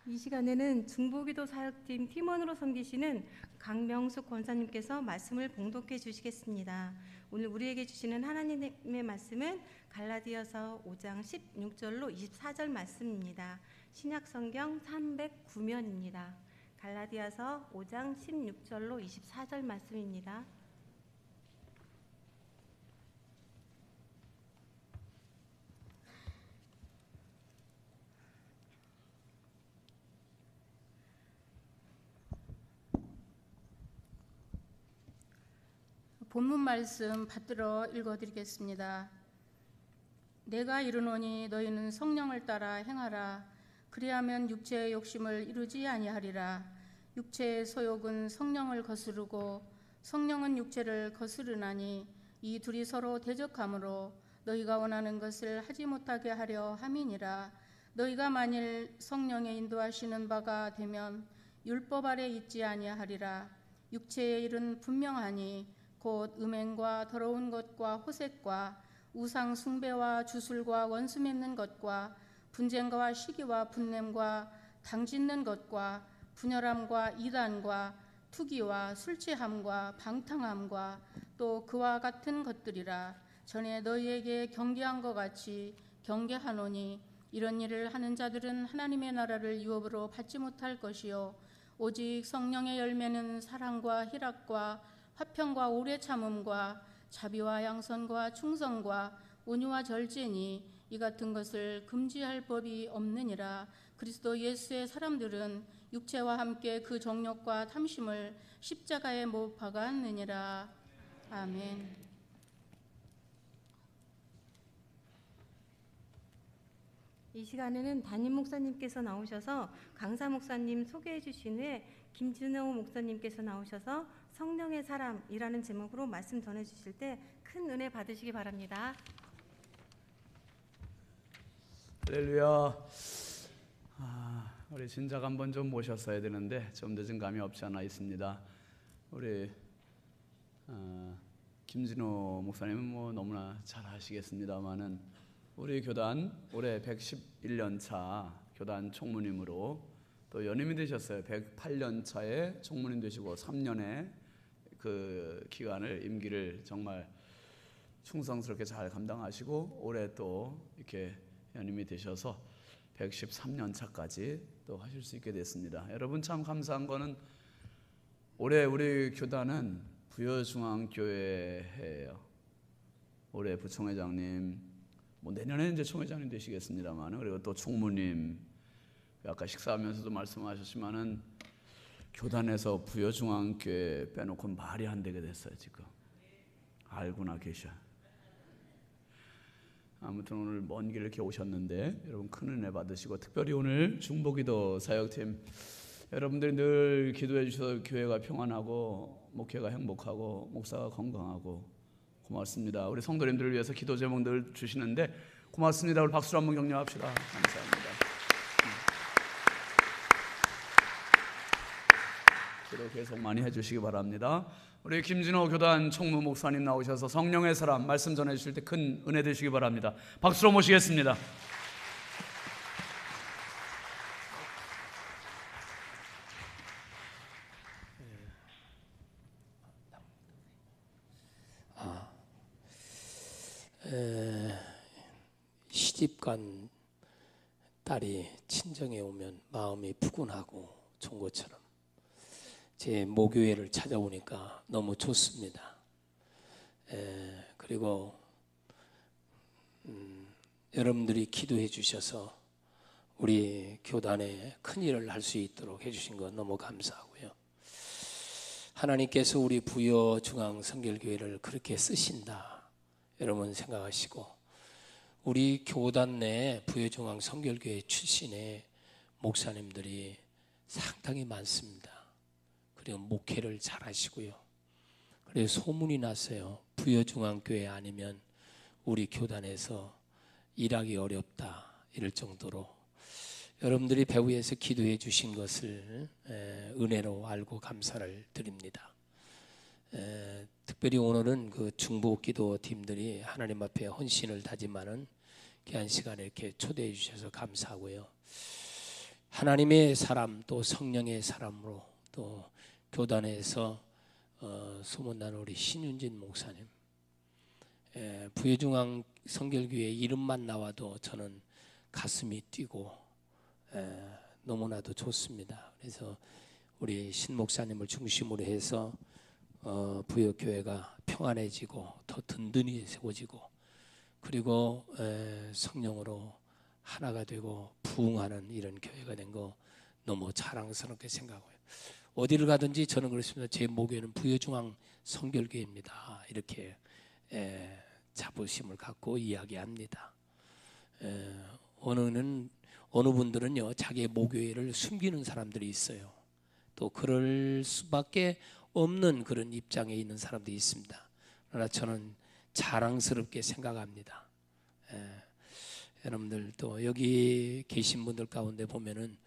이 시간에는 중보기도 사역팀 팀원으로 섬기시는 강명숙 권사님께서 말씀을 봉독해 주시겠습니다. 오늘 우리에게 주시는 하나님의 말씀은 갈라디아서 5장 16절로 24절 말씀입니다. 신약성경 309면입니다. 갈라디아서 5장 16절로 24절 말씀입니다. 본문 말씀 받들어 읽어드리겠습니다. 내가 이르노니 너희는 성령을 따라 행하라. 그리하면 육체의 욕심을 이루지 아니하리라. 육체의 소욕은 성령을 거스르고 성령은 육체를 거스르나니 이 둘이 서로 대적하므로 너희가 원하는 것을 하지 못하게 하려 함이니라. 너희가 만일 성령의 인도하시는 바가 되면 율법 아래 있지 아니하리라. 육체의 일은 분명하니 곧 음행과 더러운 것과 호색과 우상 숭배와 주술과 원수 맺는 것과 분쟁과 시기와 분냄과 당짓는 것과 분열함과 이단과 투기와 술취함과 방탕함과 또 그와 같은 것들이라. 전에 너희에게 경계한 것 같이 경계하노니 이런 일을 하는 자들은 하나님의 나라를 유업으로 받지 못할 것이요 오직 성령의 열매는 사랑과 희락과 화평과 오래 참음과 자비와 양선과 충성과 온유와 절제니 이 같은 것을 금지할 법이 없느니라. 그리스도 예수의 사람들은 육체와 함께 그 정욕과 탐심을 십자가에 못 박았느니라. 아멘. 이 시간에는 담임 목사님께서 나오셔서 강사 목사님 소개해 주신 후에 김준호 목사님께서 나오셔서 성령의 사람이라는 제목으로 말씀 전해 주실 때 큰 은혜 받으시기 바랍니다. 할렐루야. 우리 진작 한번 좀 모셨어야 되는데 좀 늦은 감이 없지 않아 있습니다. 우리 김진호 목사님은 뭐 너무나 잘 아시겠습니다만은 우리 교단 올해 111년 차 교단 총무님으로 또 연임이 되셨어요. 108년 차에 총무님 되시고 3년의 그 기간을 임기를 정말 충성스럽게 잘 감당하시고 올해 또 이렇게 연임이 되셔서 113년 차까지 또 하실 수 있게 됐습니다. 여러분 참 감사한 거는 올해 우리 교단은 부여중앙교회예요. 올해 부총회장님, 뭐 내년에는 이제 총회장님 되시겠습니다만, 그리고 또 총무님, 아까 식사하면서도 말씀하셨지만은 교단에서 부여중앙교회 빼놓고 말이 안 되게 됐어요. 지금 알고나 계셔. 아무튼 오늘 먼 길 이렇게 오셨는데 여러분 큰 은혜 받으시고, 특별히 오늘 중보기도 사역팀 여러분들이 늘 기도해 주셔서 교회가 평안하고 목회가 행복하고 목사가 건강하고 고맙습니다. 우리 성도님들을 위해서 기도 제목 늘 주시는데 고맙습니다. 우리 박수로 한번 격려합시다. 감사합니다. 기도 계속 많이 해주시기 바랍니다. 우리 김진호 교단 총무 목사님 나오셔서 성령의 사람 말씀 전해주실 때 큰 은혜 되시기 바랍니다. 박수로 모시겠습니다. 시집간 딸이 친정에 오면 마음이 푸근하고 좋은 것처럼 제 모교회를 찾아오니까 너무 좋습니다. 그리고 여러분들이 기도해 주셔서 우리 교단에 큰 일을 할 수 있도록 해주신 것 너무 감사하고요. 하나님께서 우리 부여중앙성결교회를 그렇게 쓰신다 여러분 생각하시고, 우리 교단 내 부여중앙성결교회 출신의 목사님들이 상당히 많습니다. 그리고 목회를 잘 하시고요. 그래서 소문이 났어요. 부여중앙교회 아니면 우리 교단에서 일하기 어렵다 이럴 정도로 여러분들이 배후에서 기도해 주신 것을 은혜로 알고 감사를 드립니다. 특별히 오늘은 그 중보기도 팀들이 하나님 앞에 헌신을 다짐하는 귀한 시간에 이렇게 초대해 주셔서 감사하고요. 하나님의 사람 또 성령의 사람으로 또 교단에서 소문난 우리 신윤진 목사님, 부여중앙 성결교회 이름만 나와도 저는 가슴이 뛰고 너무나도 좋습니다. 그래서 우리 신 목사님을 중심으로 해서 부여교회가 평안해지고 더 든든히 세워지고 그리고 성령으로 하나가 되고 부흥하는 이런 교회가 된 거 너무 자랑스럽게 생각해요. 어디를 가든지 저는 그렇습니다. 제 목회는 부여중앙 성결교회입니다. 이렇게 자부심을 갖고 이야기합니다. 어느 분들은요 자기의 목회를 숨기는 사람들이 있어요. 또 그럴 수밖에 없는 그런 입장에 있는 사람들이 있습니다. 그러나 저는 자랑스럽게 생각합니다. 여러분들 또 여기 계신 분들 가운데 보면은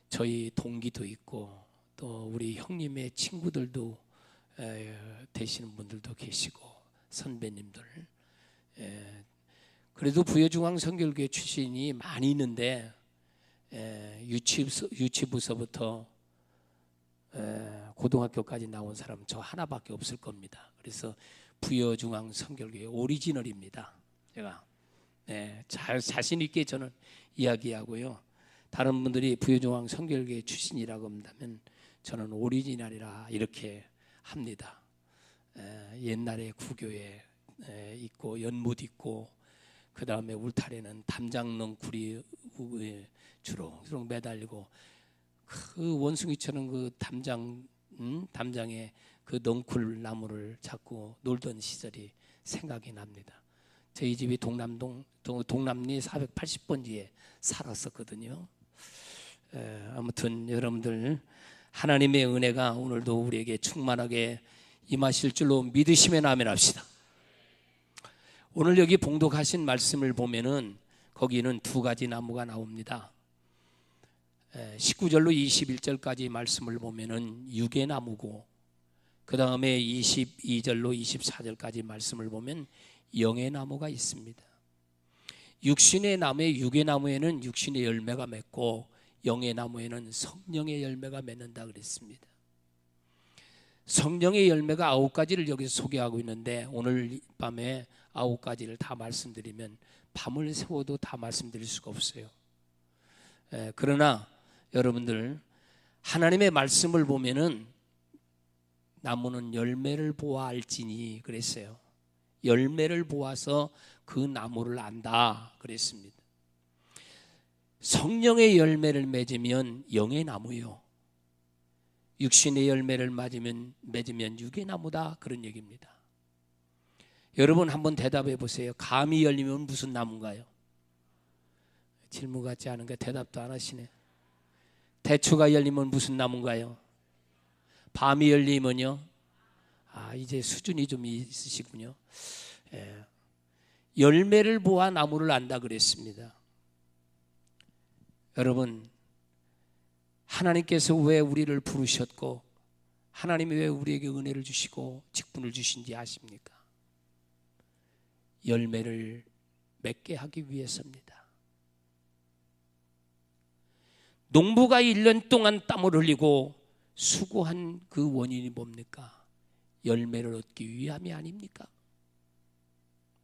저희 동기도 있고 또 우리 형님의 친구들도 되시는 분들도 계시고 선배님들, 그래도 부여중앙 성결교회 출신이 많이 있는데 유치부서부터 고등학교까지 나온 사람 저 하나밖에 없을 겁니다. 그래서 부여중앙 성결교회 오리지널입니다. 제가 자신 있게 저는 이야기하고요. 다른 분들이 부여중앙 성결교회 출신이라고 한다면 저는 오리지널이라 이렇게 합니다. 옛날에 구교에 있고 연못 있고 그 다음에 울타리는 담장넝쿨이 주로 매달리고 그 원숭이처럼 그 담장에 그 넝쿨 나무를 잡고 놀던 시절이 생각이 납니다. 저희 집이 동남리 480번지에 살았었거든요. 아무튼 여러분들 하나님의 은혜가 오늘도 우리에게 충만하게 임하실 줄로 믿으시면 아멘 합시다. 오늘 여기 봉독하신 말씀을 보면은 거기는 두 가지 나무가 나옵니다. 19절로 21절까지 말씀을 보면은 유개나무고 그 다음에 22절로 24절까지 말씀을 보면 영의 나무가 있습니다. 육신의 나무에 유개나무에는 육신의 열매가 맺고 영의 나무에는 성령의 열매가 맺는다 그랬습니다. 성령의 열매가 9가지를 여기서 소개하고 있는데 오늘 밤에 9가지를 다 말씀드리면 밤을 새워도 다 말씀드릴 수가 없어요. 그러나 여러분들 하나님의 말씀을 보면은 나무는 열매를 보아 알지니 그랬어요. 열매를 보아서 그 나무를 안다 그랬습니다. 성령의 열매를 맺으면 영의 나무요, 육신의 열매를 맺으면 육의 나무다 그런 얘기입니다. 여러분 한번 대답해 보세요. 감이 열리면 무슨 나무인가요? 질문 같지 않은 게 대답도 안 하시네. 대추가 열리면 무슨 나무인가요? 밤이 열리면요? 이제 수준이 좀 있으시군요. 열매를 보아 나무를 안다 그랬습니다. 여러분 하나님께서 왜 우리를 부르셨고 하나님이 왜 우리에게 은혜를 주시고 직분을 주신지 아십니까? 열매를 맺게 하기 위해서입니다. 농부가 1년 동안 땀을 흘리고 수고한 그 원인이 뭡니까? 열매를 얻기 위함이 아닙니까?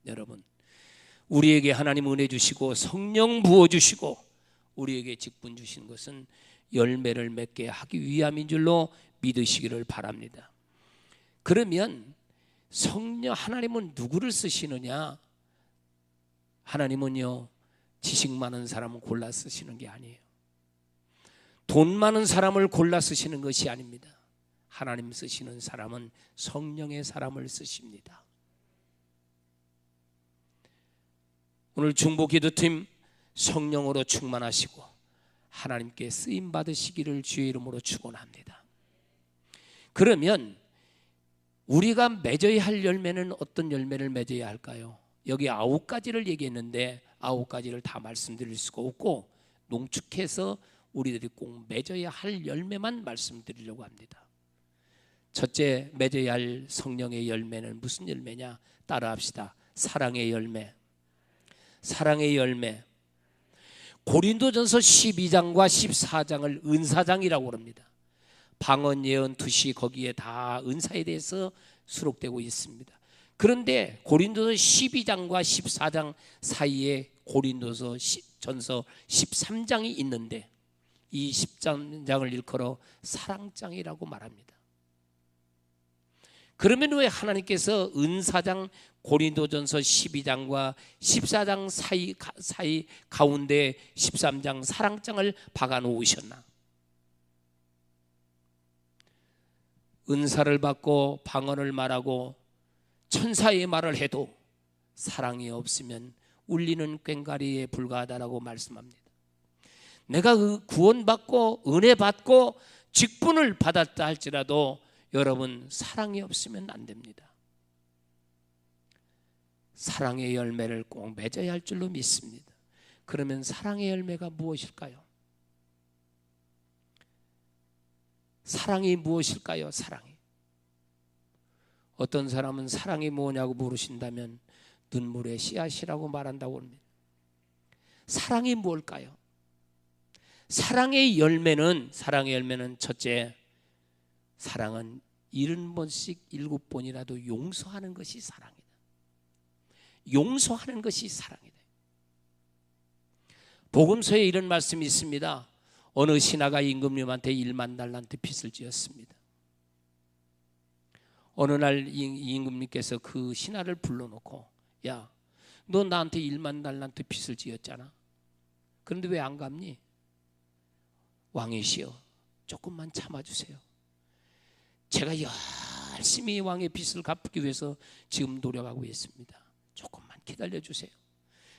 여러분 우리에게 하나님 은혜 주시고 성령 부어주시고 우리에게 직분 주신 것은 열매를 맺게 하기 위함인 줄로 믿으시기를 바랍니다. 그러면 성령 하나님은 누구를 쓰시느냐? 하나님은요 지식 많은 사람을 골라 쓰시는 게 아니에요. 돈 많은 사람을 골라 쓰시는 것이 아닙니다. 하나님 쓰시는 사람은 성령의 사람을 쓰십니다. 오늘 중보기도팀 성령으로 충만하시고 하나님께 쓰임 받으시기를 주의 이름으로 축원합니다. 그러면 우리가 맺어야 할 열매는 어떤 열매를 맺어야 할까요? 여기 9가지를 얘기했는데 9가지를 다 말씀드릴 수가 없고 농축해서 우리들이 꼭 맺어야 할 열매만 말씀드리려고 합니다. 첫째 맺어야 할 성령의 열매는 무슨 열매냐? 따라합시다. 사랑의 열매. 사랑의 열매. 고린도전서 12장과 14장을 은사장이라고 합니다. 방언, 예언, 투시 거기에 다 은사에 대해서 수록되고 있습니다. 그런데 고린도서 12장과 14장 사이에 고린도서 전서 13장이 있는데 이 13장을 일컬어 사랑장이라고 말합니다. 그러면 왜 하나님께서 은사장 고린도전서 12장과 14장 사이 가운데 13장 사랑장을 박아 놓으셨나? 은사를 받고 방언을 말하고 천사의 말을 해도 사랑이 없으면 울리는 꽹과리에 불과하다라고 말씀합니다. 내가 구원받고 은혜 받고 직분을 받았다 할지라도 여러분 사랑이 없으면 안 됩니다. 사랑의 열매를 꼭 맺어야 할 줄로 믿습니다. 그러면 사랑의 열매가 무엇일까요? 사랑이 무엇일까요? 사랑이. 어떤 사람은 사랑이 뭐냐고 물으신다면 눈물의 씨앗이라고 말한다고 합니다. 사랑이 뭘까요? 사랑의 열매는 첫째, 사랑은 70번씩 7번이라도 용서하는 것이 사랑이다. 용서하는 것이 사랑이다. 복음서에 이런 말씀이 있습니다. 어느 신하가 임금님한테 1만 달란트 빚을 지었습니다. 어느 날 임금님께서 그 신하를 불러놓고, 야, 너 나한테 1만 달란트 빚을 지었잖아. 그런데 왜 안 갚니? 왕이시여, 조금만 참아주세요. 제가 열심히 왕의 빚을 갚기 위해서 지금 노력하고 있습니다. 조금만 기다려주세요.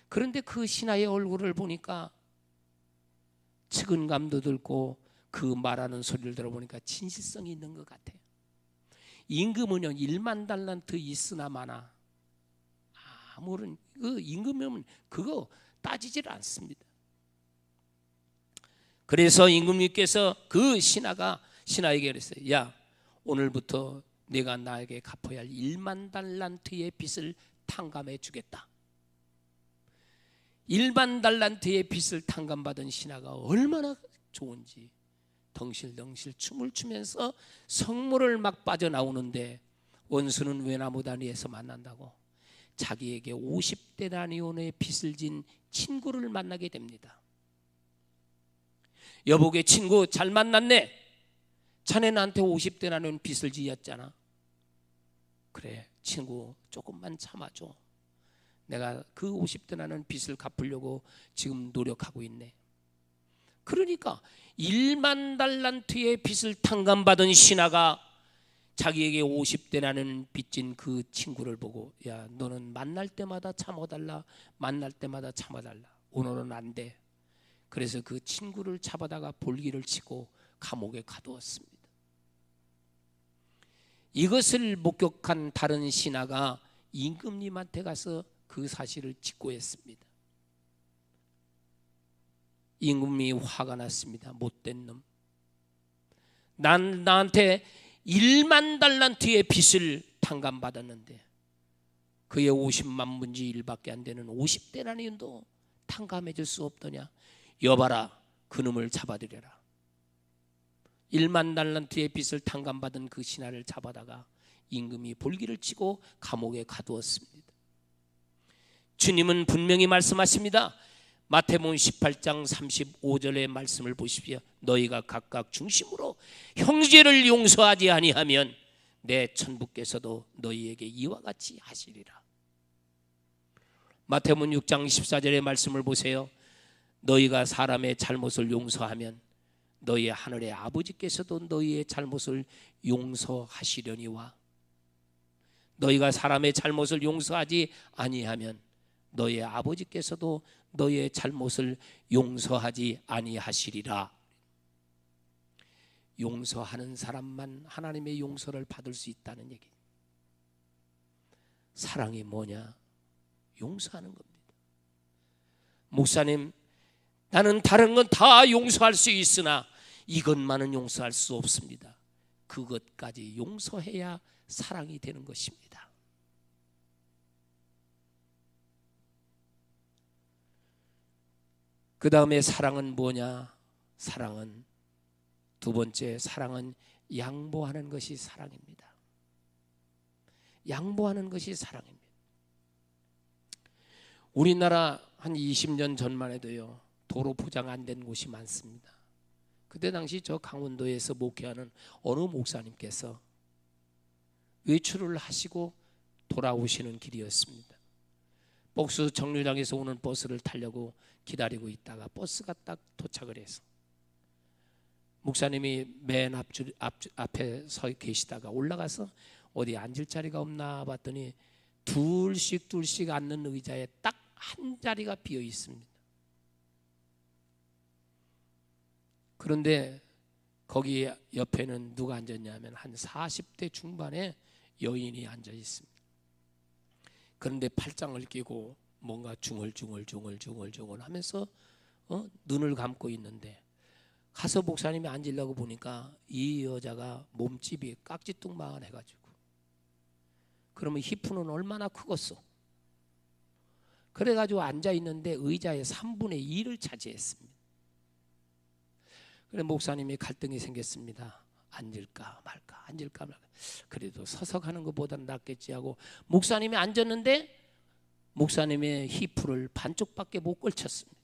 그런데 그 신하의 얼굴을 보니까 측은감도 들고 그 말하는 소리를 들어보니까 진실성이 있는 것 같아요. 임금은요 1만 달란트 있으나 마나 아무런 그 임금은 그거 따지질 않습니다. 그래서 임금님께서 그 신하에게 그랬어요. 야, 오늘부터 내가 나에게 갚아야 할 1만 달란트의 빚을 탕감해 주겠다. 1만 달란트의 빚을 탕감받은 신하가 얼마나 좋은지 덩실덩실 춤을 추면서 성문을 막 빠져나오는데 원수는 외나무다리에서 만난다고 자기에게 50데나리온의 빚을 진 친구를 만나게 됩니다. 여보게 친구 잘 만났네. 자네 나한테 50데나리온 빚을 지었잖아. 그래 친구 조금만 참아줘. 내가 그 50데나리온 빚을 갚으려고 지금 노력하고 있네. 그러니까 1만 달란트의 빚을 탕감받은 신하가 자기에게 50데나리온 빚진 그 친구를 보고 야 너는 만날 때마다 참아달라. 만날 때마다 참아달라. 오늘은 안 돼. 그래서 그 친구를 잡아다가 볼기를 치고 감옥에 가두었습니다. 이것을 목격한 다른 신하가 임금님한테 가서 그 사실을 직고했습니다. 임금이 화가 났습니다. 못된 놈. 나한테 1만 달란트의 빚을 탕감받았는데 그의 50만 분지 1밖에 안 되는 50데나리온도 탕감해 줄 수 없더냐. 여봐라 그놈을 잡아들여라. 1만 달란트의 빚을 탕감받은 그 신하를 잡아다가 임금이 볼기를 치고 감옥에 가두었습니다. 주님은 분명히 말씀하십니다. 마태복음 18장 35절의 말씀을 보십시오. 너희가 각각 중심으로 형제를 용서하지 아니하면 내 천부께서도 너희에게 이와 같이 하시리라. 마태복음 6장 14절의 말씀을 보세요. 너희가 사람의 잘못을 용서하면 너희 하늘의 아버지께서도 너희의 잘못을 용서하시려니와 너희가 사람의 잘못을 용서하지 아니하면 너희의 아버지께서도 너희의 잘못을 용서하지 아니하시리라. 용서하는 사람만 하나님의 용서를 받을 수 있다는 얘기. 사랑이 뭐냐? 용서하는 겁니다. 목사님, 나는 다른 건 다 용서할 수 있으나 이것만은 용서할 수 없습니다. 그것까지 용서해야 사랑이 되는 것입니다. 그 다음에 사랑은 뭐냐? 사랑은 두 번째, 사랑은 양보하는 것이 사랑입니다. 양보하는 것이 사랑입니다. 우리나라 한 20년 전만 해도요, 도로 포장 안 된 곳이 많습니다. 그때 당시 저 강원도에서 목회하는 어느 목사님께서 외출을 하시고 돌아오시는 길이었습니다. 복수 정류장에서 오는 버스를 타려고 기다리고 있다가 버스가 딱 도착을 해서 목사님이 맨 앞에 서 계시다가 올라가서 어디 앉을 자리가 없나 봤더니 둘씩 앉는 의자에 딱 한 자리가 비어 있습니다. 그런데 거기 옆에는 누가 앉았냐면 한 40대 중반의 여인이 앉아 있습니다. 그런데 팔짱을 끼고 뭔가 중얼중얼 하면서 눈을 감고 있는데, 가서 목사님이 앉으려고 보니까 이 여자가 몸집이 깍지뚱만 해가지고, 그러면 히프는 얼마나 크겠어? 그래가지고 앉아있는데 의자의 3분의 2를 차지했습니다. 그래 목사님이 갈등이 생겼습니다. 앉을까 말까. 그래도 서서 가는 것보다는 낫겠지 하고 목사님이 앉았는데 목사님의 히프를 반쪽밖에 못 걸쳤습니다.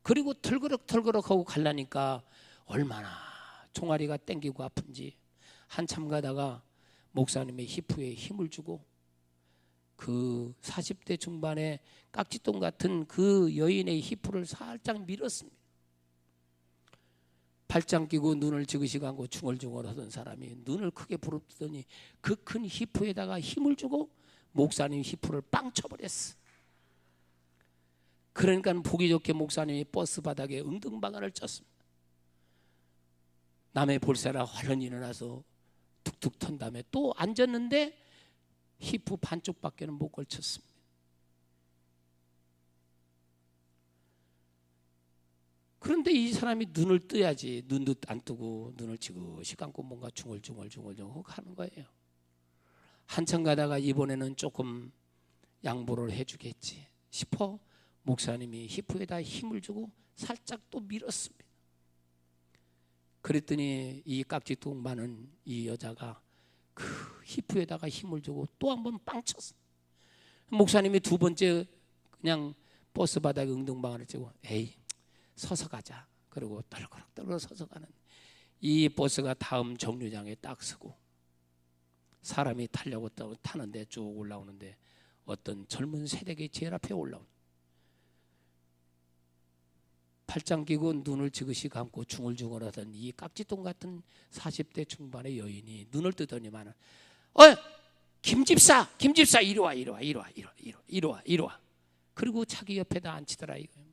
그리고 털그럭 하고 가려니까 얼마나 종아리가 땡기고 아픈지 한참 가다가 목사님의 히프에 힘을 주고 그 40대 중반의 깍지똥 같은 그 여인의 히프를 살짝 밀었습니다. 팔짱 끼고 눈을 지그시 감고 중얼중얼 하던 사람이 눈을 크게 부릅뜨더니 그 큰 히프에다가 힘을 주고 목사님 히프를 빵 쳐버렸어. 그러니까 보기 좋게 목사님이 버스 바닥에 응등방아를 쳤습니다. 남의 볼세라 화른 일어나서 툭툭 턴 다음에 또 앉았는데 히프 반쪽밖에는 못 걸쳤습니다. 그런데 이 사람이 눈을 떠야지 눈도 안 뜨고 눈을 지그시 감고 뭔가 중얼중얼 하는 거예요. 한참 가다가 이번에는 조금 양보를 해주겠지 싶어 목사님이 히프에다 힘을 주고 살짝 또 밀었습니다. 그랬더니 이 깍지똥 많은 이 여자가 그 히프에다가 힘을 주고 또 한 번 빵 쳤어. 목사님이 두 번째 그냥 버스 바닥에 응등방아를 치고 에이 서서 가자. 그리고 떨그럭 서서 가는 이 버스가 다음 정류장에 딱 서고 사람이 타려고 타는데 쭉 올라오는데 어떤 젊은 세력이 제일 앞에 올라오는, 팔짱 끼고 눈을 지그시 감고 중얼중얼하던 이 깍지똥 같은 40대 중반의 여인이 눈을 뜨더니만은 김집사 이리 와. 그리고 자기 옆에다 앉히더라 이거예요.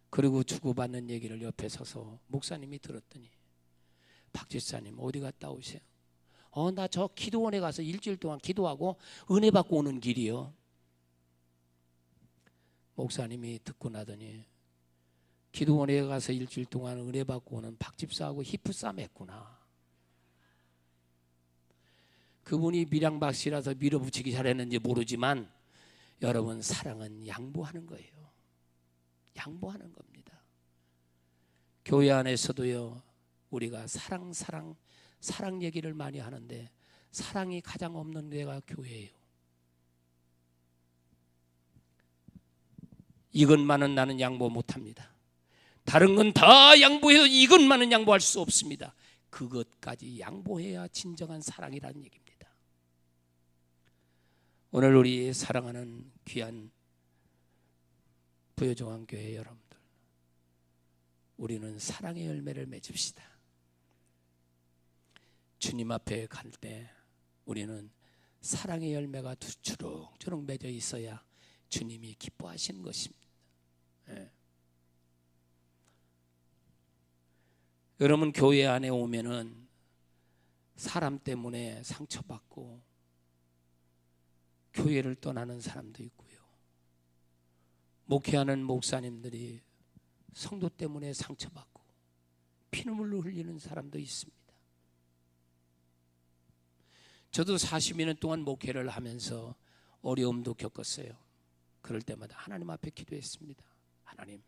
그리고 주고받는 얘기를 옆에 서서 목사님이 들었더니 박 집사님 어디 갔다 오세요? 나 저 기도원에 가서 일주일 동안 기도하고 은혜 받고 오는 길이요. 목사님이 듣고 나더니 기도원에 가서 일주일 동안 은혜 받고 오는 박 집사하고 히프 싸움 했구나. 그분이 밀양박씨라서 밀어붙이기 잘했는지 모르지만 여러분, 사랑은 양보하는 거예요. 양보하는 겁니다. 교회 안에서도요, 우리가 사랑 얘기를 많이 하는데 사랑이 가장 없는 데가 교회예요. 이것만은 나는 양보 못합니다. 다른 건 다 양보해도 이것만은 양보할 수 없습니다. 그것까지 양보해야 진정한 사랑이라는 얘기입니다. 오늘 우리 사랑하는 귀한 부여종합교회 여러분들, 우리는 사랑의 열매를 맺읍시다. 주님 앞에 갈 때 우리는 사랑의 열매가 주렁주렁 맺어 있어야 주님이 기뻐하시는 것입니다. 예. 여러분, 교회 안에 오면은 사람 때문에 상처받고 교회를 떠나는 사람도 있고요. 목회하는 목사님들이 성도 때문에 상처받고 피눈물을 흘리는 사람도 있습니다. 저도 40여 년 동안 목회를 하면서 어려움도 겪었어요. 그럴 때마다 하나님 앞에 기도했습니다. 하나님,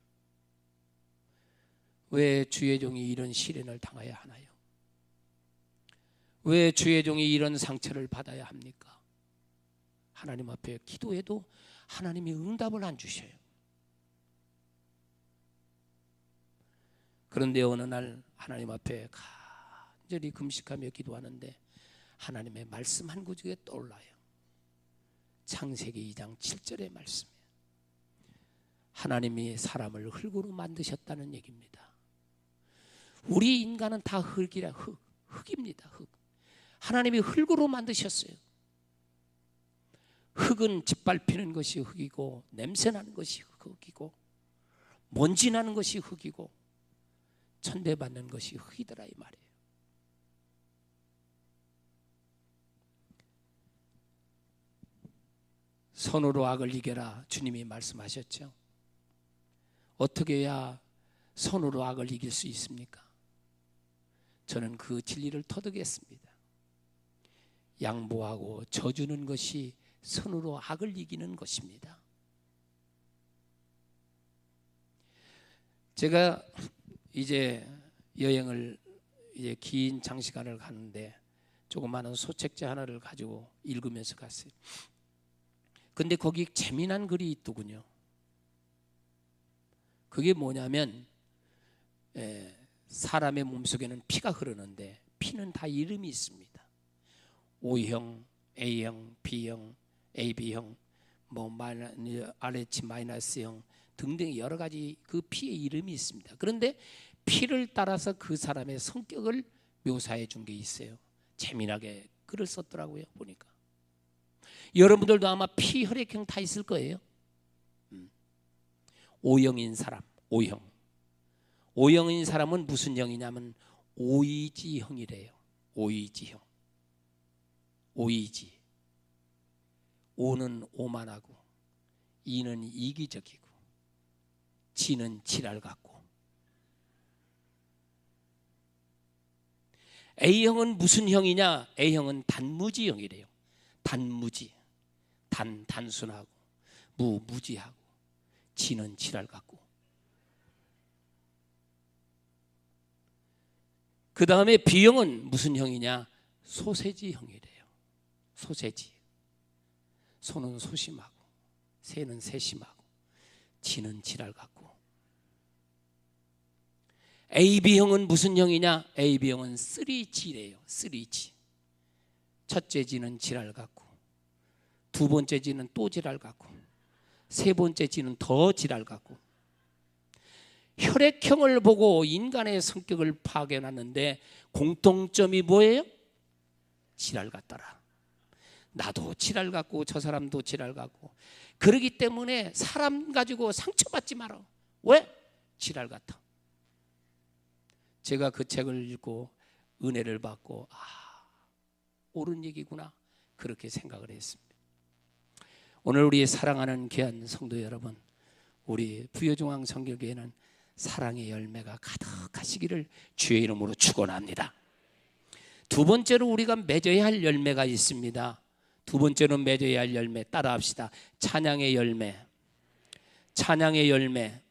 왜 주의 종이 이런 시련을 당해야 하나요? 왜 주의 종이 이런 상처를 받아야 합니까? 하나님 앞에 기도해도 하나님이 응답을 안 주셔요. 그런데 어느 날 하나님 앞에 간절히 금식하며 기도하는데 하나님의 말씀 한 구절이 떠올라요. 창세기 2장 7절의 말씀이에요. 하나님이 사람을 흙으로 만드셨다는 얘기입니다. 우리 인간은 다 흙입니다. 흙. 하나님이 흙으로 만드셨어요. 흙은 짓밟히는 것이 흙이고, 냄새나는 것이 흙이고, 먼지 나는 것이 흙이고, 천대받는 것이 흙이더라 이 말이에요. 선으로 악을 이겨라 주님이 말씀하셨죠. 어떻게 해야 선으로 악을 이길 수 있습니까? 저는 그 진리를 터득했습니다. 양보하고 져주는 것이 선으로 악을 이기는 것입니다. 제가 이제 여행을 이제 긴 장시간을 가는데 조그마한 소책자 하나를 가지고 읽으면서 갔어요. 근데 거기 재미난 글이 있더군요. 그게 뭐냐면 사람의 몸속에는 피가 흐르는데 피는 다 이름이 있습니다. O형, A형, B형, AB형, RH 마이너스형 등등 여러 가지 그 피의 이름이 있습니다. 그런데 피를 따라서 그 사람의 성격을 묘사해 준 게 있어요. 재미나게 글을 썼더라고요. 보니까 여러분들도 아마 피, 혈액형 다 있을 거예요. O형인 사람, O형. O형인 사람은 무슨 형이냐면 오이지형이래요. 오이지형. 오이지. O는 오만하고, E는 이기적이고, G는 지랄 같고. A형은 무슨 형이냐? A형은 단무지형이래요. 단무지. 단순하고, 무지하고, G는 지랄 같고. 그 다음에 B형은 무슨 형이냐? 소세지형이래요. 소세지. 소는 소심하고, 새는 세심하고, G는 지랄 같고. AB형은 무슨 형이냐? AB형은 3G래요. 3G. 첫째 G는 지랄 같고, 두 번째 G는 또 지랄 같고, 세 번째 G는 더 지랄 같고. 혈액형을 보고 인간의 성격을 파악해놨는데 공통점이 뭐예요? 지랄 같더라. 나도 지랄 같고 저 사람도 지랄 같고. 그러기 때문에 사람 가지고 상처받지 마라. 왜? 지랄 같아. 제가 그 책을 읽고 은혜를 받고 옳은 얘기구나 그렇게 생각을 했습니다. 오늘 우리 사랑하는 귀한 성도 여러분, 우리 부여중앙 성결교회는 사랑의 열매가 가득하시기를 주의 이름으로 축원합니다. 두 번째로 우리가 맺어야 할 열매가 있습니다. 두 번째로 맺어야 할 열매 따라합시다. 찬양의 열매. 찬양의 열매.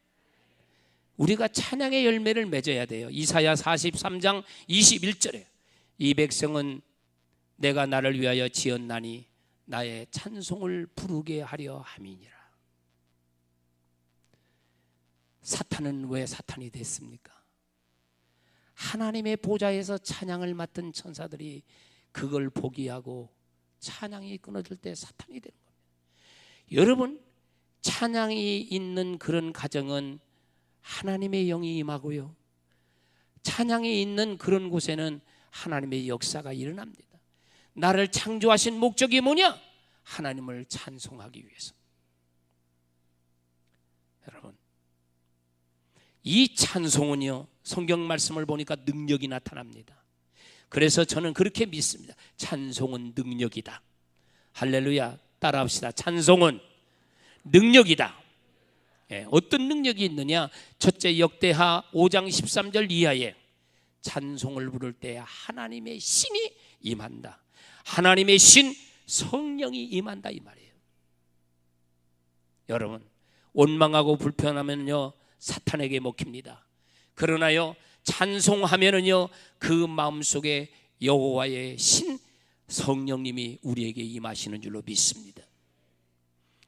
우리가 찬양의 열매를 맺어야 돼요. 이사야 43장 21절에 이 백성은 내가 나를 위하여 지었나니 나의 찬송을 부르게 하려 함이니라. 사탄은 왜 사탄이 됐습니까? 하나님의 보좌에서 찬양을 맡은 천사들이 그걸 포기하고 찬양이 끊어질 때 사탄이 되는 겁니다. 여러분, 찬양이 있는 그런 가정은 하나님의 영이 임하고요, 찬양이 있는 그런 곳에는 하나님의 역사가 일어납니다. 나를 창조하신 목적이 뭐냐? 하나님을 찬송하기 위해서. 여러분, 이 찬송은요, 성경 말씀을 보니까 능력이 나타납니다. 그래서 저는 그렇게 믿습니다. 찬송은 능력이다. 할렐루야. 따라합시다. 찬송은 능력이다. 어떤 능력이 있느냐? 첫째, 역대하 5장 13절 이하에 찬송을 부를 때 하나님의 신이 임한다. 하나님의 신 성령이 임한다 이 말이에요. 여러분, 원망하고 불평하면요 사탄에게 먹힙니다. 그러나요 찬송하면은요 그 마음속에 여호와의 신 성령님이 우리에게 임하시는 줄로 믿습니다.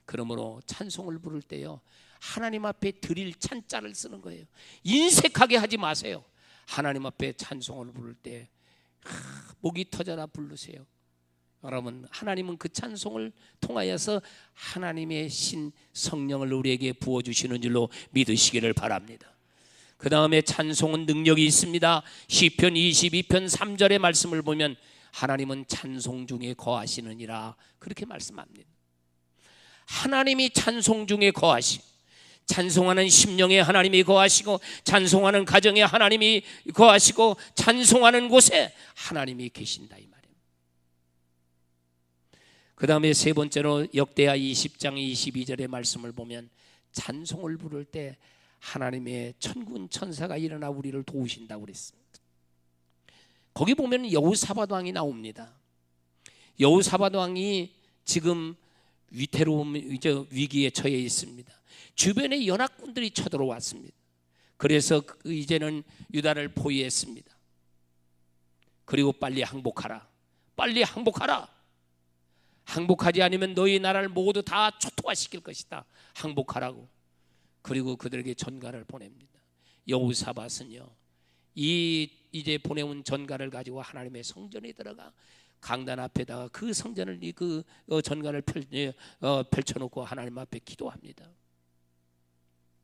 그러므로 찬송을 부를 때요 하나님 앞에 드릴 찬자를 쓰는 거예요. 인색하게 하지 마세요. 하나님 앞에 찬송을 부를 때 목이 터져라 부르세요. 여러분, 하나님은 그 찬송을 통하여서 하나님의 신 성령을 우리에게 부어주시는 줄로 믿으시기를 바랍니다. 그 다음에 찬송은 능력이 있습니다. 시편 22편 3절의 말씀을 보면 하나님은 찬송 중에 거하시느니라 그렇게 말씀합니다. 하나님이 찬송 중에 거하시, 찬송하는 심령에 하나님이 거하시고 찬송하는 가정에 하나님이 거하시고 찬송하는 곳에 하나님이 계신다 이 말이에요. 그 다음에 세 번째로 역대하 20장 22절의 말씀을 보면 찬송을 부를 때 하나님의 천군 천사가 일어나 우리를 도우신다고 그랬습니다. 거기 보면 여호사밧 왕이 나옵니다. 여호사밧 왕이 지금 위태로움 위기에 처해 있습니다. 주변에 연합군들이 쳐들어왔습니다. 그래서 이제는 유다를 포위했습니다. 그리고 빨리 항복하라. 빨리 항복하라. 항복하지 않으면 너희 나라를 모두 다 초토화시킬 것이다. 항복하라고. 그리고 그들에게 전가를 보냅니다. 여호사밧은요 이제 보내온 전가를 가지고 하나님의 성전에 들어가 강단 앞에다가 그 성전을 그 전가를 펼쳐놓고 하나님 앞에 기도합니다.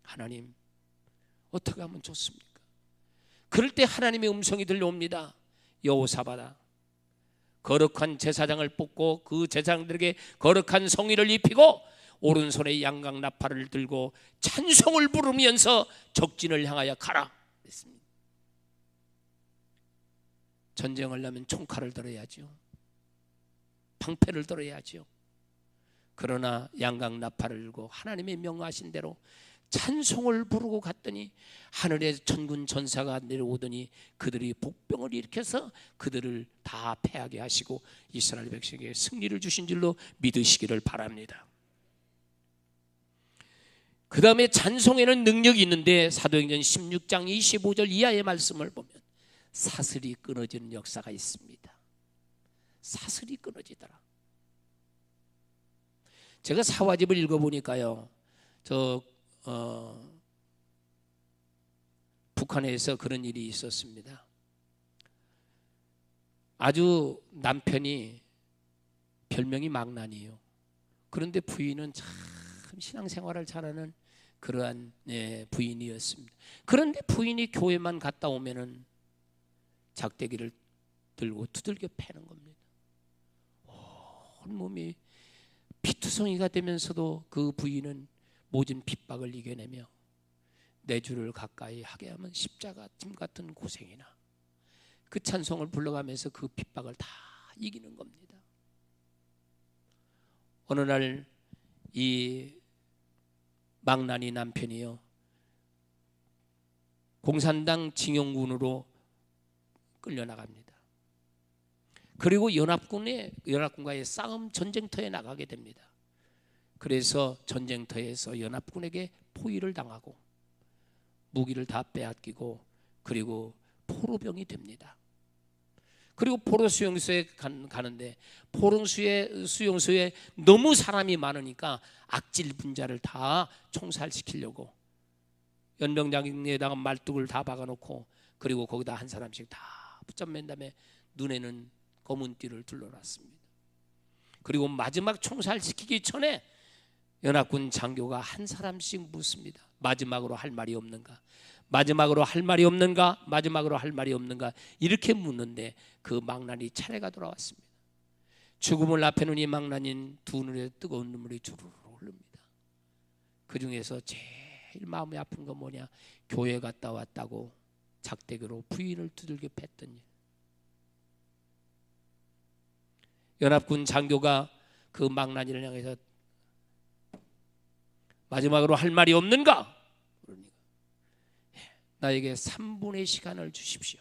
하나님 어떻게 하면 좋습니까? 그럴 때 하나님의 음성이 들려옵니다. 여호사밧아, 거룩한 제사장을 뽑고 그 제사장들에게 거룩한 성의를 입히고 오른손에 양각 나팔을 들고 찬송을 부르면서 적진을 향하여 가라 했습니다. 전쟁을 하려면 총칼을 들어야죠. 방패를 들어야죠. 그러나 양각 나팔을 들고 하나님의 명하신 대로 찬송을 부르고 갔더니 하늘의 천군 전사가 내려오더니 그들이 복병을 일으켜서 그들을 다 패하게 하시고 이스라엘 백성에게 승리를 주신 줄로 믿으시기를 바랍니다. 그 다음에 찬송에는 능력이 있는데 사도행전 16장 25절 이하의 말씀을 보면 사슬이 끊어지는 역사가 있습니다. 사슬이 끊어지더라. 제가 사화집을 읽어보니까요 북한에서 그런 일이 있었습니다. 아주 남편이 별명이 망난이에요. 그런데 부인은 참 신앙생활을 잘하는 그러한 부인이었습니다. 그런데 부인이 교회만 갔다 오면은 작대기를 들고 두들겨 패는 겁니다. 온몸이 피투성이가 되면서도 그 부인은 모진 핍박을 이겨내며 내 주를 가까이 하게 하면 십자가 짐 같은 고생이나 그 찬송을 불러가면서 그 핍박을 다 이기는 겁니다. 어느 날 이 망나니 남편이요 공산당 징용군으로 끌려나갑니다. 그리고 연합군과의 싸움 전쟁터에 나가게 됩니다. 그래서 전쟁터에서 연합군에게 포위를 당하고 무기를 다 빼앗기고 그리고 포로병이 됩니다. 그리고 포로 수용소에 가는데 포로 수용소에 너무 사람이 많으니까 악질 분자를 다 총살시키려고 연병장에다가 말뚝을 다 박아놓고 그리고 거기다 한 사람씩 다 붙잡맨 다음에 눈에는 검은 띠를 둘러놨습니다. 그리고 마지막 총살시키기 전에 연합군 장교가 한 사람씩 묻습니다. 마지막으로 할 말이 없는가? 마지막으로 할 말이 없는가? 마지막으로 할 말이 없는가? 이렇게 묻는데 그 망나니 차례가 돌아왔습니다. 죽음을 앞에 놓은 이 망나니는 두 눈에 뜨거운 눈물이 주르르 흐릅니다. 그 중에서 제일 마음이 아픈 건 뭐냐? 교회 갔다 왔다고 작대기로 부인을 두들겨 팼더니 연합군 장교가 그 망나니를 향해서 마지막으로 할 말이 없는가? 그러니까 나에게 3분의 시간을 주십시오.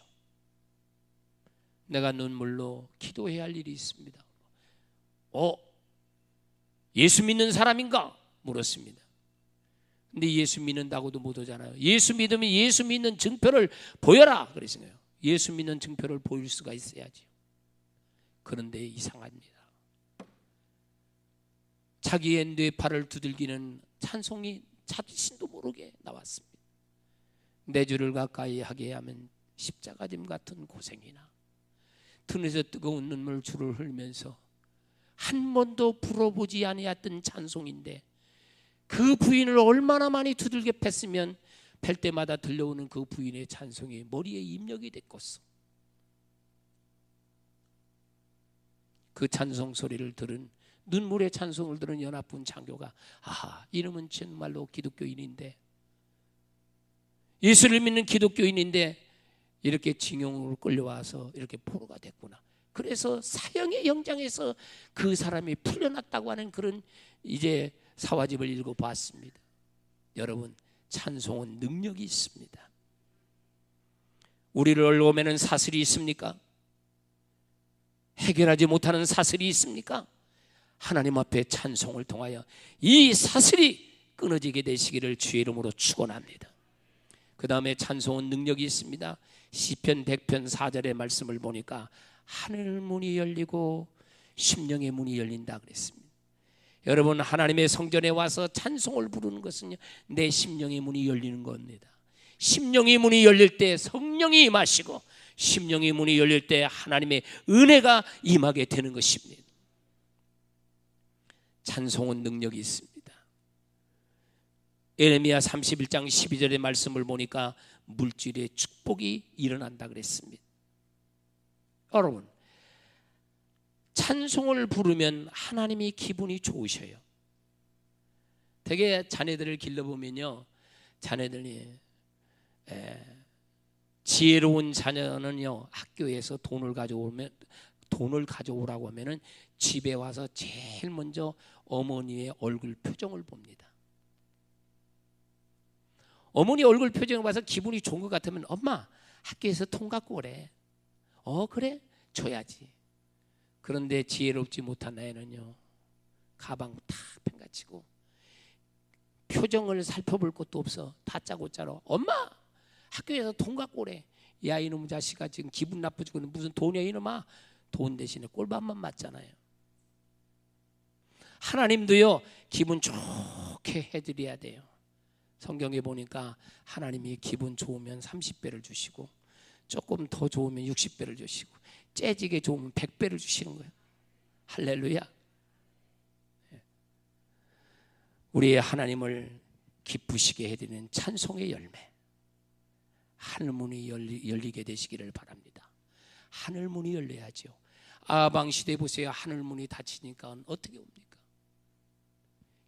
내가 눈물로 기도해야 할 일이 있습니다. 예수 믿는 사람인가? 물었습니다. 근데 예수 믿는다고도 못 오잖아요. 예수 믿으면 예수 믿는 증표를 보여라 그러시네요. 예수 믿는 증표를 보일 수가 있어야지. 그런데 이상합니다. 자기의 뇌파를 두들기는 찬송이 자신도 모르게 나왔습니다. 내 주를 가까이 하게 하면 십자가짐 같은 고생이나 등에서 뜨거운 눈물 주를 흘리면서 한 번도 불어보지 아니했던 찬송인데 그 부인을 얼마나 많이 두들겨 팼으면 팰 때마다 들려오는 그 부인의 찬송이 머리에 입력이 됐겠어. 그 찬송 소리를 들은 눈물의 찬송을 들은 연합군 장교가 아하, 이놈은 정말로 기독교인인데, 예수를 믿는 기독교인인데 이렇게 징용으로 끌려와서 이렇게 포로가 됐구나. 그래서 사형의 영장에서 그 사람이 풀려났다고 하는 그런 이제 사화집을 읽어봤습니다. 여러분, 찬송은 능력이 있습니다. 우리를 얽어매는 사슬이 있습니까? 해결하지 못하는 사슬이 있습니까? 하나님 앞에 찬송을 통하여 이 사슬이 끊어지게 되시기를 주의 이름으로 축원합니다. 그 다음에 찬송은 능력이 있습니다. 시편 100편 4절의 말씀을 보니까 하늘 문이 열리고 심령의 문이 열린다 그랬습니다. 여러분, 하나님의 성전에 와서 찬송을 부르는 것은요, 내 심령의 문이 열리는 겁니다. 심령의 문이 열릴 때 성령이 임하시고 심령의 문이 열릴 때 하나님의 은혜가 임하게 되는 것입니다. 찬송은 능력이 있습니다. 에레미야 31장 12절의 말씀을 보니까 물질의 축복이 일어난다 그랬습니다. 여러분, 찬송을 부르면 하나님이 기분이 좋으셔요. 되게 자녀들을 길러보면요, 자녀들이 지혜로운 자녀는요, 학교에서 돈을 가져오라고 하면은 집에 와서 제일 먼저 어머니의 얼굴 표정을 봅니다. 어머니 얼굴 표정을 봐서 기분이 좋은 것 같으면 엄마 학교에서 돈 갖고 오래. 그래? 줘야지. 그런데 지혜롭지 못한 애는요, 가방 탁 팽가치고 표정을 살펴볼 것도 없어. 다짜고짜로 엄마 학교에서 돈 갖고 오래. 야, 이놈 자식아, 지금 기분 나쁘지고는 무슨 돈이야 이놈아. 돈 대신에 꼴밥만 맞잖아요. 하나님도요, 기분 좋게 해드려야 돼요. 성경에 보니까 하나님이 기분 좋으면 30배를 주시고 조금 더 좋으면 60배를 주시고 째지게 좋으면 100배를 주시는 거예요. 할렐루야. 우리의 하나님을 기쁘시게 해드리는 찬송의 열매, 하늘문이 열리게 되시기를 바랍니다. 하늘문이 열려야죠. 아방시대 보세요. 하늘문이 닫히니까 어떻게 옵니까?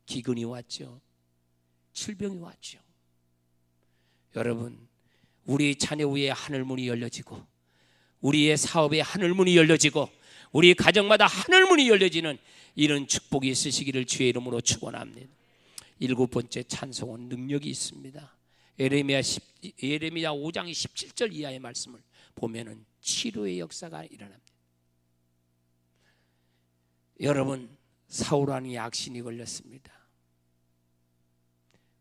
기근이 왔죠. 질병이 왔죠. 여러분, 우리 자녀 위에 하늘문이 열려지고 우리의 사업에 하늘문이 열려지고 우리 가정마다 하늘문이 열려지는 이런 축복이 있으시기를 주의 이름으로 축원합니다. 7번째, 찬송은 능력이 있습니다. 예레미야 5장 17절 이하의 말씀을 보면은 치료의 역사가 일어납니다. 여러분, 사울왕이 악신이 걸렸습니다.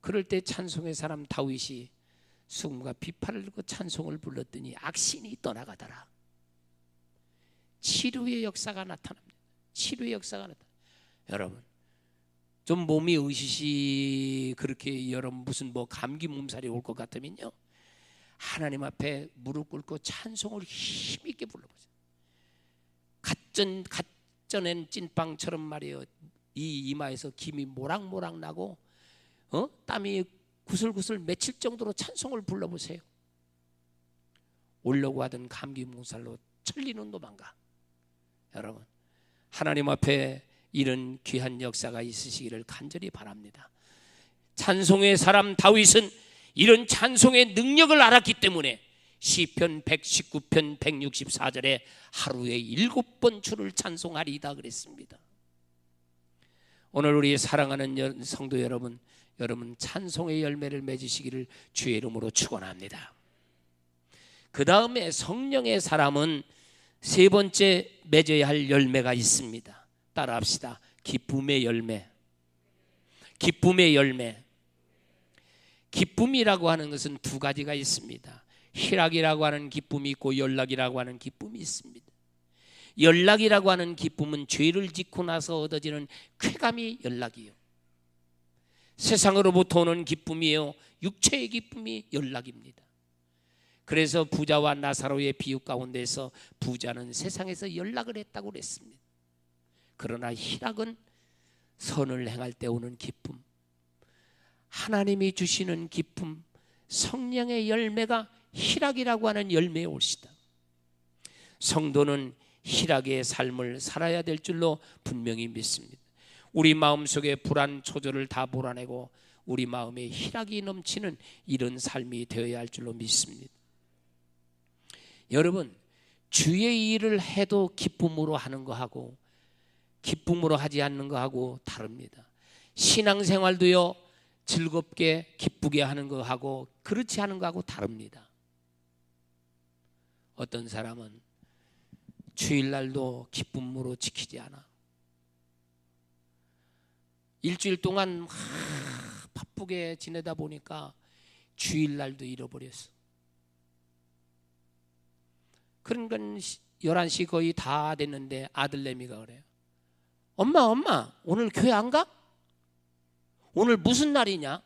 그럴 때 찬송의 사람 다윗이 수금과 비파를 들고 찬송을 불렀더니 악신이 떠나가더라. 치료의 역사가 나타납니다. 치료의 역사가 나타납니다. 여러분, 좀 몸이 으시시 그렇게 여러분 무슨 감기 몸살이 올 것 같으면요, 하나님 앞에 무릎 꿇고 찬송을 힘있게 불러보세요. 갓전엔 찐빵처럼 말이에요. 이 이마에서 김이 모락모락 나고 땀이 구슬구슬 맺힐 정도로 찬송을 불러보세요. 오려고 하던 감기 몸살로 천리는 도망가. 여러분, 하나님 앞에 이런 귀한 역사가 있으시기를 간절히 바랍니다. 찬송의 사람 다윗은 이런 찬송의 능력을 알았기 때문에 시편 119편 164절에 하루에 7번 주를 찬송하리이다 그랬습니다. 오늘 우리 사랑하는 성도 여러분, 찬송의 열매를 맺으시기를 주의 이름으로 축원합니다. 그 다음에 성령의 사람은 세 번째 맺어야 할 열매가 있습니다. 따라합시다. 기쁨의 열매. 기쁨의 열매. 기쁨이라고 하는 것은 두 가지가 있습니다. 희락이라고 하는 기쁨이 있고 연락이라고 하는 기쁨이 있습니다. 연락이라고 하는 기쁨은 죄를 짓고 나서 얻어지는 쾌감이 연락이요. 세상으로부터 오는 기쁨이에요. 육체의 기쁨이 연락입니다. 그래서 부자와 나사로의 비유 가운데서 부자는 세상에서 연락을 했다고 그랬습니다. 그러나 희락은 선을 행할 때 오는 기쁨, 하나님이 주시는 기쁨, 성령의 열매가 희락이라고 하는 열매에 올시다. 성도는 희락의 삶을 살아야 될 줄로 분명히 믿습니다. 우리 마음속에 불안, 초조를 다 몰아내고 우리 마음에 희락이 넘치는 이런 삶이 되어야 할 줄로 믿습니다. 여러분, 주의 일을 해도 기쁨으로 하는 거하고 기쁨으로 하지 않는 거하고 다릅니다. 신앙생활도요, 즐겁게 기쁘게 하는 거하고 그렇지 않은 거하고 다릅니다. 어떤 사람은 주일날도 기쁨으로 지키지 않아. 일주일 동안 바쁘게 지내다 보니까 주일날도 잃어버렸어. 그러니까 11시 거의 다 됐는데 아들내미가 그래요. 엄마 오늘 교회 안 가? 오늘 무슨 날이냐?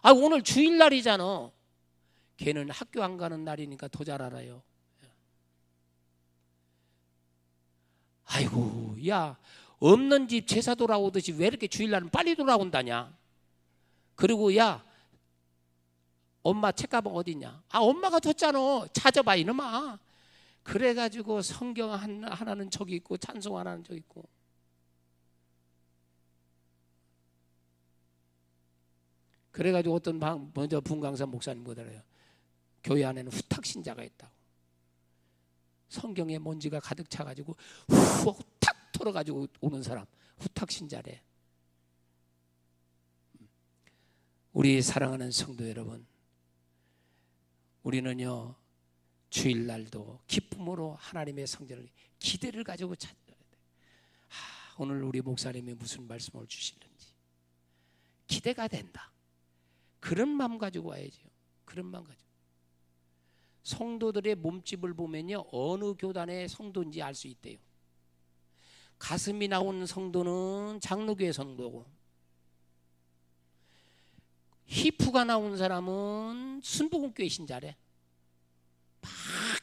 아, 오늘 주일날이잖아. 걔는 학교 안 가는 날이니까 더 잘 알아요. 아이고, 야, 없는 집 제사 돌아오듯이 왜 이렇게 주일날은 빨리 돌아온다냐? 그리고 야, 엄마 책가방 어디냐? 아, 엄마가 줬잖아. 찾아봐 이놈아. 그래가지고 성경 하나는 저기 있고 찬송 하나는 저기 있고. 그래가지고 어떤 먼저 분강사 목사님 보더래요. 교회 안에는 후탁 신자가 있다고. 성경에 먼지가 가득 차가지고 후탁 털어가지고 오는 사람, 후탁 신자래. 우리 사랑하는 성도 여러분, 우리는요 주일날도 기쁨으로 하나님의 성전을 기대를 가지고 찾아야 돼. 오늘 우리 목사님이 무슨 말씀을 주시는지 기대가 된다. 그런 마음 가지고 와야죠. 그런 마음 가지고. 성도들의 몸집을 보면요 어느 교단의 성도인지 알 수 있대요. 가슴이 나온 성도는 장로교회 성도고, 히프가 나온 사람은 순복음교회 신자래. 막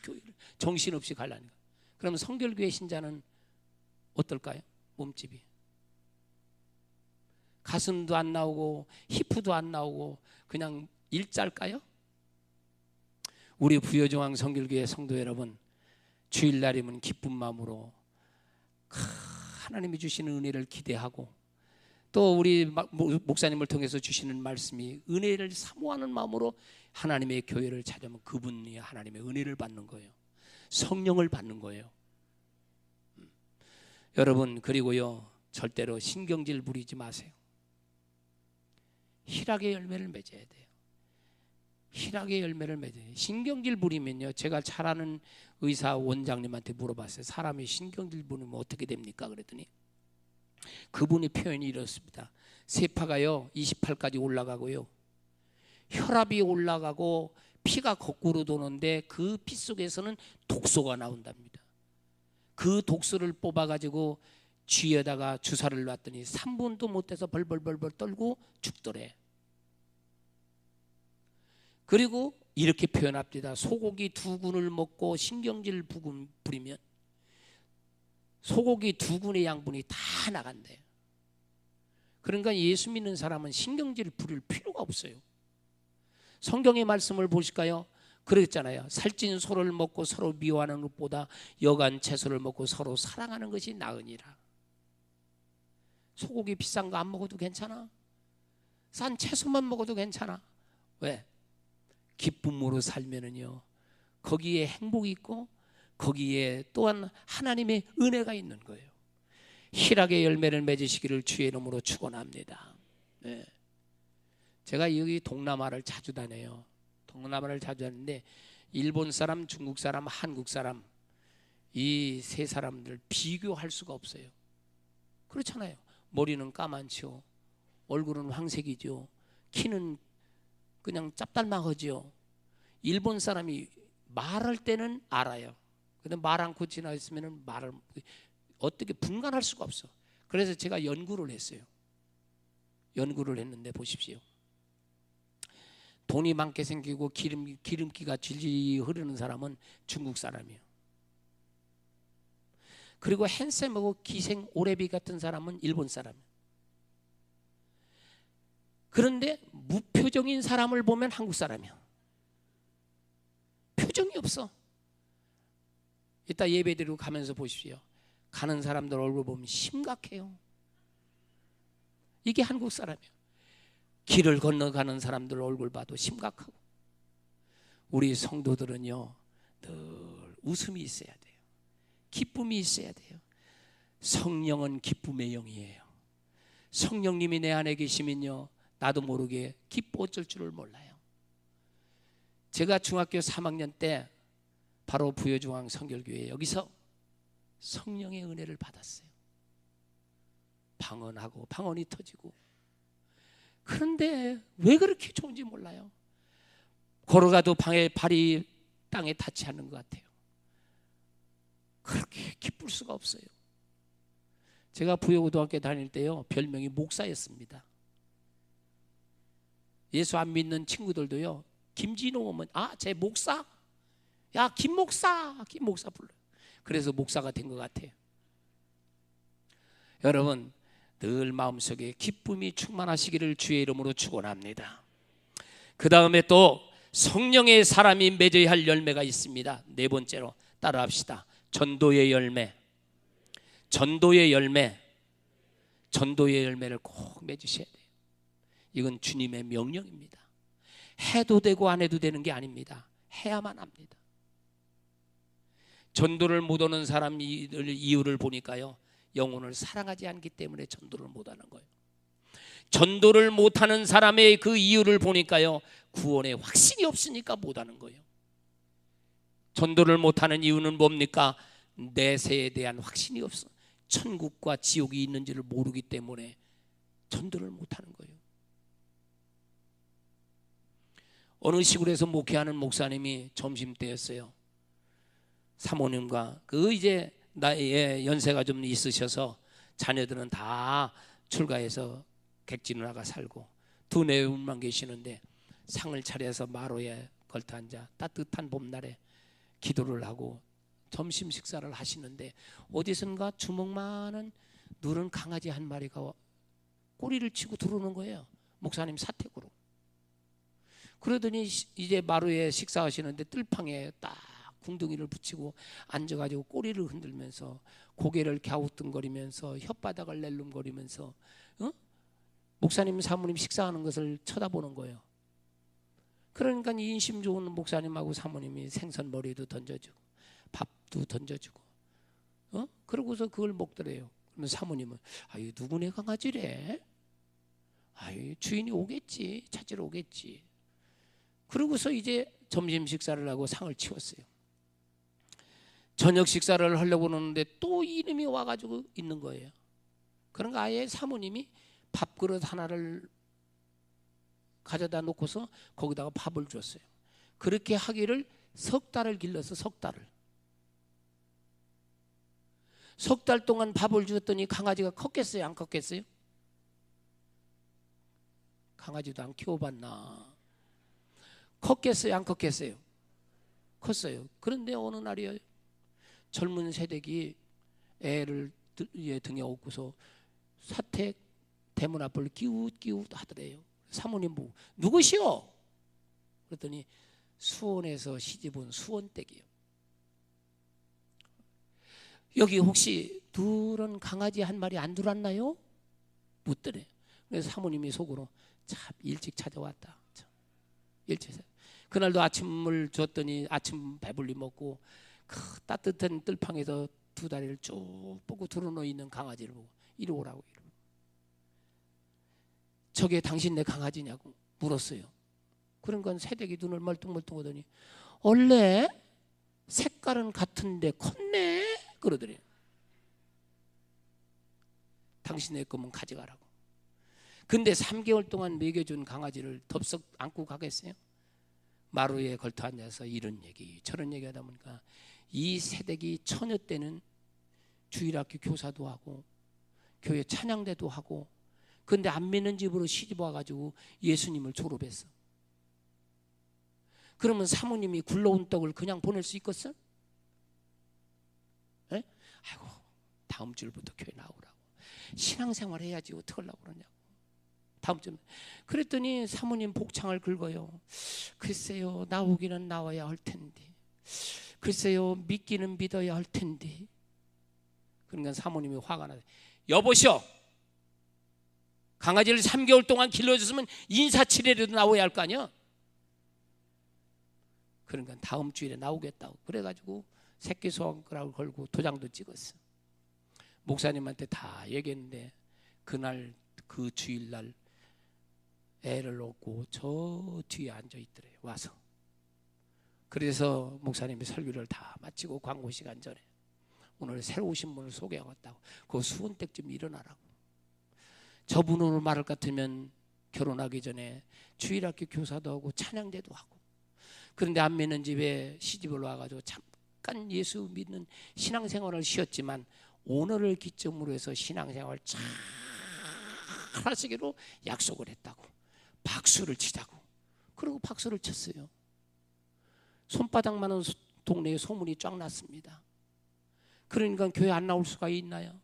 교회를 정신없이 가려니까. 그러면 성결교회 신자는 어떨까요? 몸집이 가슴도 안 나오고 히프도 안 나오고 그냥 일자일까요? 우리 부여중앙 성결교회 성도 여러분, 주일날이면 기쁜 마음으로 하나님이 주시는 은혜를 기대하고, 또 우리 목사님을 통해서 주시는 말씀이 은혜를 사모하는 마음으로 하나님의 교회를 찾으면 그분이 하나님의 은혜를 받는 거예요. 성령을 받는 거예요. 여러분, 그리고요 절대로 신경질 부리지 마세요. 희락의 열매를 맺어야 돼요. 희락의 열매를 맺어요. 신경질 부리면요, 제가 잘 아는 의사 원장님한테 물어봤어요. 사람이 신경질 부리면 어떻게 됩니까? 그랬더니 그분의 표현이 이렇습니다. 세파가요 28까지 올라가고요, 혈압이 올라가고 피가 거꾸로 도는데 그 피 속에서는 독소가 나온답니다. 그 독소를 뽑아가지고 쥐에다가 주사를 놨더니 3분도 못해서 벌벌벌벌 떨고 죽더래. 그리고 이렇게 표현합니다. 소고기 2군을 먹고 신경질 부리면 소고기 2군의 양분이 다 나간대요. 그러니까 예수 믿는 사람은 신경질 부릴 필요가 없어요. 성경의 말씀을 보실까요? 그랬잖아요. 살찐 소를 먹고 서로 미워하는 것보다 여간 채소를 먹고 서로 사랑하는 것이 나으니라. 소고기 비싼 거 안 먹어도 괜찮아. 싼 채소만 먹어도 괜찮아. 왜? 기쁨으로 살면은요 거기에 행복이 있고 거기에 또한 하나님의 은혜가 있는 거예요. 희락의 열매를 맺으시기를 주의 이름으로 축원합니다. 네. 제가 여기 동남아를 자주 다녀요. 동남아를 자주 다니는데 일본 사람, 중국 사람, 한국 사람, 이 세 사람들 비교할 수가 없어요. 그렇잖아요. 머리는 까만죠, 얼굴은 황색이죠, 키는 그냥 짭달망하죠. 일본 사람이 말할 때는 알아요. 근데 말 않고 지나있으면 말을 어떻게 분간할 수가 없어. 그래서 제가 연구를 했어요. 연구를 했는데 보십시오. 돈이 많게 생기고 기름기가 질질 흐르는 사람은 중국 사람이에요. 그리고 핸섬하고 기생 오래비 같은 사람은 일본 사람이에요. 그런데 무표정인 사람을 보면 한국 사람이야. 표정이 없어. 이따 예배드리고 가면서 보십시오. 가는 사람들 얼굴 보면 심각해요. 이게 한국 사람이에요. 길을 건너가는 사람들 얼굴 봐도 심각하고. 우리 성도들은요, 늘 웃음이 있어야 돼요. 기쁨이 있어야 돼요. 성령은 기쁨의 영이에요. 성령님이 내 안에 계시면요, 나도 모르게 기뻐 어쩔 줄을 몰라요. 제가 중학교 3학년 때 바로 부여중앙 성결교회 여기서 성령의 은혜를 받았어요. 방언하고 방언이 터지고. 그런데 왜 그렇게 좋은지 몰라요. 걸어가도 발이 땅에 닿지 않는 것 같아요. 그렇게 기쁠 수가 없어요. 제가 부여고등학교 다닐 때요, 별명이 목사였습니다. 예수 안 믿는 친구들도요, 김진호 오면 제 목사? 야, 김 목사 불러요. 그래서 목사가 된 것 같아요. 여러분, 늘 마음속에 기쁨이 충만하시기를 주의 이름으로 축원합니다. 그 다음에 또 성령의 사람이 맺어야 할 열매가 있습니다. 네 번째로 따라합시다. 전도의 열매. 전도의 열매. 전도의 열매를 꼭 맺으셔야 돼요. 이건 주님의 명령입니다. 해도 되고 안 해도 되는 게 아닙니다. 해야만 합니다. 전도를 못하는 사람 이유를 보니까요, 영혼을 사랑하지 않기 때문에 전도를 못하는 거예요. 전도를 못하는 사람의 그 이유를 보니까요, 구원에 확신이 없으니까 못하는 거예요. 전도를 못하는 이유는 뭡니까? 내세에 대한 확신이 없어. 천국과 지옥이 있는지를 모르기 때문에 전도를 못하는 거예요. 어느 시골에서 목회하는 목사님이 점심때였어요. 사모님과 이제 나이에 연세가 좀 있으셔서 자녀들은 다 출가해서 객진을 나가 살고 두 내분만 계시는데 상을 차려서 마루에 걸터 앉아 따뜻한 봄날에 기도를 하고 점심 식사를 하시는데 어디선가 주먹만한 누런 강아지 한 마리가 꼬리를 치고 들어오는 거예요. 목사님 사택으로. 그러더니 이제 마루에 식사하시는데 뜰팡에 딱 궁둥이를 붙이고 앉아가지고 꼬리를 흔들면서 고개를 갸우뚱거리면서 혓바닥을 낼름거리면서 목사님 사모님 식사하는 것을 쳐다보는 거예요. 그러니까 인심 좋은 목사님하고 사모님이 생선 머리도 던져주고 밥도 던져주고 그러고서 그걸 먹더래요. 그러면 사모님은 아유 누구네 강아지래? 아유 주인이 오겠지, 찾으러 오겠지. 그러고서 이제 점심 식사를 하고 상을 치웠어요. 저녁 식사를 하려고 하는데 또 이놈이 와가지고 있는 거예요. 그러니까 아예 사모님이 밥그릇 하나를 가져다 놓고서 거기다가 밥을 줬어요. 그렇게 하기를 석 달을 길러서 석 달 동안 밥을 주었더니 강아지가 컸겠어요? 안 컸겠어요? 강아지도 안 키워봤나? 컸겠어요? 안 컸겠어요? 컸어요. 그런데 어느 날이요, 젊은 새댁이 애를 등에 업고서 사택 대문 앞을 기웃기웃 하더래요. 사모님 보고 누구시오? 그랬더니 수원에서 시집온 수원댁이요. 여기 혹시 누런 강아지 한 마리 안 들어왔나요? 묻더래. 그래서 사모님이 속으로 참 일찍 찾아왔다. 일찍. 그날도 아침을 줬더니 아침 배불리 먹고 그 따뜻한 뜰팡에서 두 다리를 쭉 뻗고 드러누워 있는 강아지를 보고 이리 오라고. 저게 당신 내 강아지냐고 물었어요. 그런 건 새댁이 눈을 멀뚱멀뚱하더니 원래 색깔은 같은데 컸네 그러더래요. 당신의 거면 가져가라고. 근데 3개월 동안 먹여준 강아지를 덥석 안고 가겠어요? 마루에 걸터 앉아서 이런 얘기 저런 얘기 하다 보니까 이 세대기 처녀 때는 주일학교 교사도 하고 교회 찬양대도 하고, 근데 안 믿는 집으로 시집 와가지고 예수님을 졸업했어. 그러면 사모님이 굴러온 떡을 그냥 보낼 수 있겠어? 에? 아이고 다음 주부터 교회 나오라고. 신앙생활 해야지 어떡하려고 그러냐고. 다음 주에 그랬더니 사모님 복창을 긁어요. 글쎄요 나오기는 나와야 할 텐데, 글쎄요 믿기는 믿어야 할 텐데. 그러니까 사모님이 화가 나요. 여보시오, 강아지를 3개월 동안 길러줬으면 인사치레라도 나와야 할 거 아니야. 그러니까 다음 주일에 나오겠다고 그래가지고 새끼 손가락을 걸고 도장도 찍었어. 목사님한테 다 얘기했는데 그날 그 주일날 애를 얻고 저 뒤에 앉아 있더래요. 와서. 그래서 목사님이 설교를 다 마치고 광고 시간 전에 오늘 새로 오신 분을 소개하고 왔다고. 그 수은댁 좀 일어나라고. 저분으로 말할 것 같으면 결혼하기 전에 주일학교 교사도 하고 찬양대도 하고, 그런데 안 믿는 집에 시집을 와가지고 잠깐 예수 믿는 신앙생활을 쉬었지만 오늘을 기점으로 해서 신앙생활 잘 하시기로 약속을 했다고. 박수를 치자고. 그리고 박수를 쳤어요. 손바닥만한 동네에 소문이 쫙 났습니다. 그러니까 교회 안 나올 수가 있나요?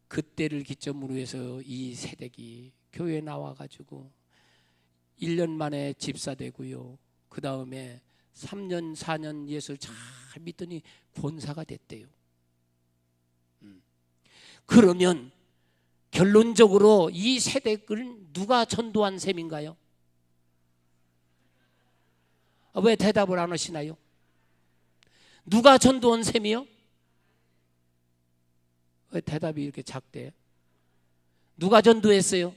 그때를 기점으로 해서 이 세대기 교회에 나와가지고 1년 만에 집사 되고요. 그 다음에 3년 4년 예수를 잘 믿더니 권사가 됐대요. 그러면 결론적으로 이 세대를 누가 전도한 셈인가요? 왜 대답을 안 하시나요? 누가 전도한 셈이요? 왜 대답이 이렇게 작대? 누가 전도했어요?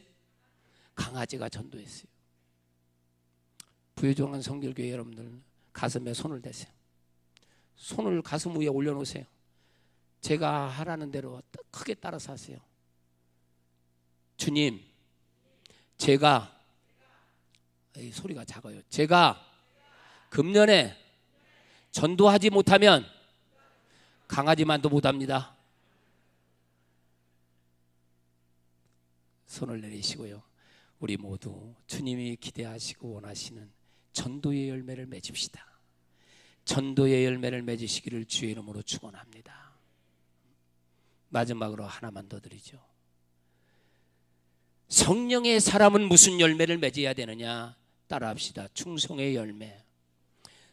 강아지가 전도했어요. 부요종한 성결교회 여러분들 가슴에 손을 대세요. 손을 가슴 위에 올려놓으세요. 제가 하라는 대로 크게 따라서 하세요. 주님, 제가, 이 소리가 작아요. 제가 금년에 전도하지 못하면 강아지만도 못합니다. 손을 내리시고요. 우리 모두 주님이 기대하시고 원하시는 전도의 열매를 맺읍시다. 전도의 열매를 맺으시기를 주의 이름으로 축원합니다. 마지막으로 하나만 더 드리죠. 성령의 사람은 무슨 열매를 맺어야 되느냐? 따라합시다. 충성의 열매.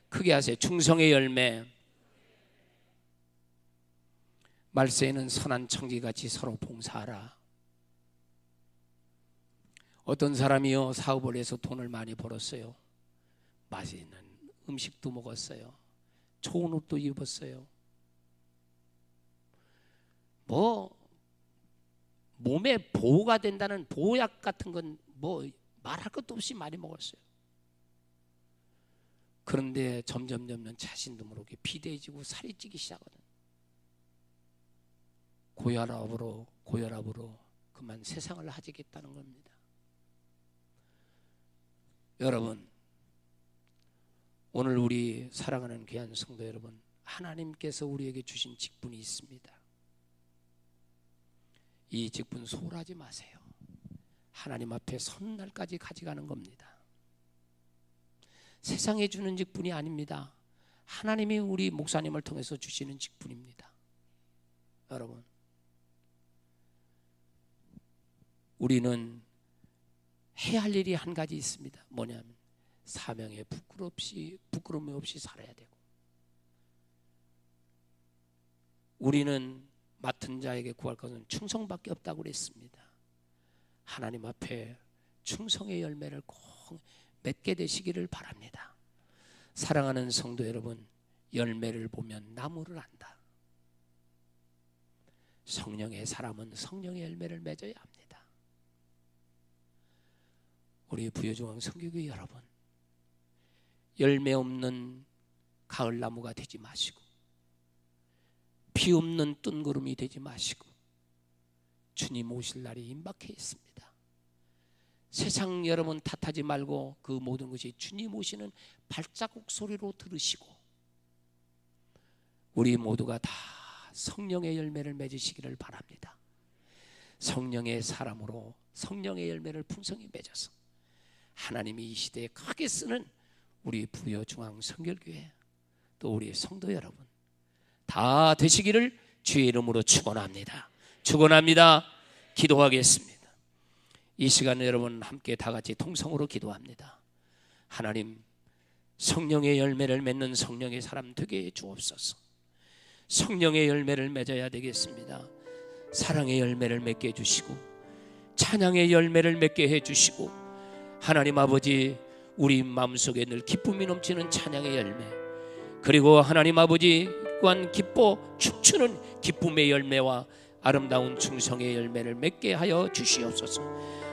크게 하세요. 충성의 열매. 말세에는 선한 청지같이 서로 봉사하라. 어떤 사람이요 사업을 해서 돈을 많이 벌었어요. 맛있는 음식도 먹었어요. 좋은 옷도 입었어요. 몸에 보호가 된다는 보약 같은 건 말할 것도 없이 많이 먹었어요. 그런데 점점 자신도 모르게 비대해지고 살이 찌기 시작하거든. 고혈압으로 그만 세상을 하지겠다는 겁니다. 여러분, 오늘 우리 사랑하는 귀한 성도 여러분, 하나님께서 우리에게 주신 직분이 있습니다. 이 직분 소홀하지 마세요. 하나님 앞에 선 날까지 가져가는 겁니다. 세상에 주는 직분이 아닙니다. 하나님이 우리 목사님을 통해서 주시는 직분입니다. 여러분, 우리는 해야 할 일이 한 가지 있습니다. 뭐냐면 사명에 부끄러움이 없이 살아야 되고, 우리는 맡은 자에게 구할 것은 충성밖에 없다고 그랬습니다. 하나님 앞에 충성의 열매를 꼭 맺게 되시기를 바랍니다. 사랑하는 성도 여러분, 열매를 보면 나무를 안다. 성령의 사람은 성령의 열매를 맺어야 합니다. 우리 부요중앙 성교교회 여러분, 열매 없는 가을나무가 되지 마시고 비 없는 뜬구름이 되지 마시고 주님 오실 날이 임박해 있습니다. 세상 여러분 탓하지 말고 그 모든 것이 주님 오시는 발자국 소리로 들으시고 우리 모두가 다 성령의 열매를 맺으시기를 바랍니다. 성령의 사람으로 성령의 열매를 풍성히 맺어서 하나님이 이 시대에 크게 쓰는 우리 부여중앙 성결교회 또 우리 성도 여러분 다 되시기를 주의 이름으로 축원합니다. 축원합니다. 기도하겠습니다. 이 시간에 여러분 함께 다 같이 통성으로 기도합니다. 하나님, 성령의 열매를 맺는 성령의 사람 되게 해 주옵소서. 성령의 열매를 맺어야 되겠습니다. 사랑의 열매를 맺게 해주시고 찬양의 열매를 맺게 해주시고 하나님 아버지 우리 마음속에 늘 기쁨이 넘치는 찬양의 열매 그리고 하나님 아버지 또한 기뻐 춤추는 기쁨의 열매와 아름다운 충성의 열매를 맺게 하여 주시옵소서.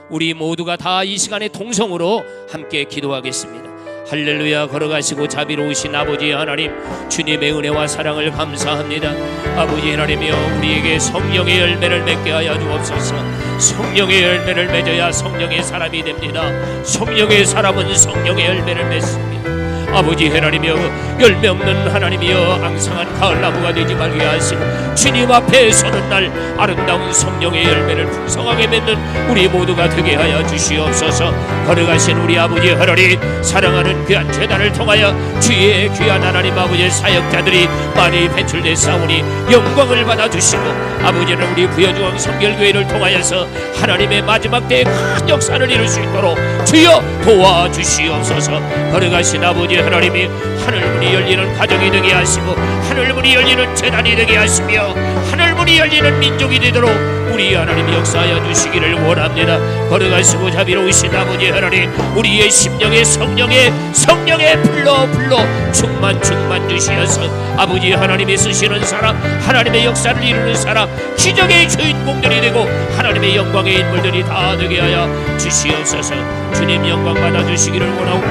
우리 모두가 다 이 시간에 동성으로 함께 기도하겠습니다. 할렐루야. 걸어가시고 자비로우신 아버지 하나님, 주님의 은혜와 사랑을 감사합니다. 아버지 하나님이여, 우리에게 성령의 열매를 맺게 하여 주옵소서. 성령의 열매를 맺어야 성령의 사람이 됩니다. 성령의 사람은 성령의 열매를 맺습니다. 아버지 하나님이여, 열매 없는 하나님이여, 앙상한 가을나무가 되지 말게 하시고 주님 앞에 서는 날 아름다운 성령의 열매를 풍성하게 맺는 우리 모두가 되게 하여 주시옵소서. 걸어가신 우리 아버지 하나님, 사랑하는 귀한 재단을 통하여 주의 귀한 하나님 아버지의 사역자들이 많이 배출되사오니 영광을 받아주시고 아버지는 우리 부여중앙 성결교회를 통하여서 하나님의 마지막 때의 큰 역사를 이룰 수 있도록 주여 도와주시옵소서. 걸어가신 아버지 하나님이 하늘문이 열리는 가정이 되게 하시고 하늘문이 열리는 재단이 되게 하시며 하늘문이 열리는 민족이 되도록 우리 하나님이 역사하여 주시기를 원합니다. 걸어가시고 자비로우신 아버지 하나님, 우리의 심령에 성령의 불러 충만 주시어서 아버지 하나님이 쓰시는 사람, 하나님의 역사를 이루는 사람, 기적의 주인공들이 되고 하나님의 영광의 인물들이 다 되게 하여 주시옵소서. 주님 영광 받아주시기를 원하고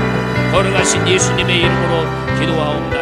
걸어가신 예수님의 이름으로 기도하옵나이다.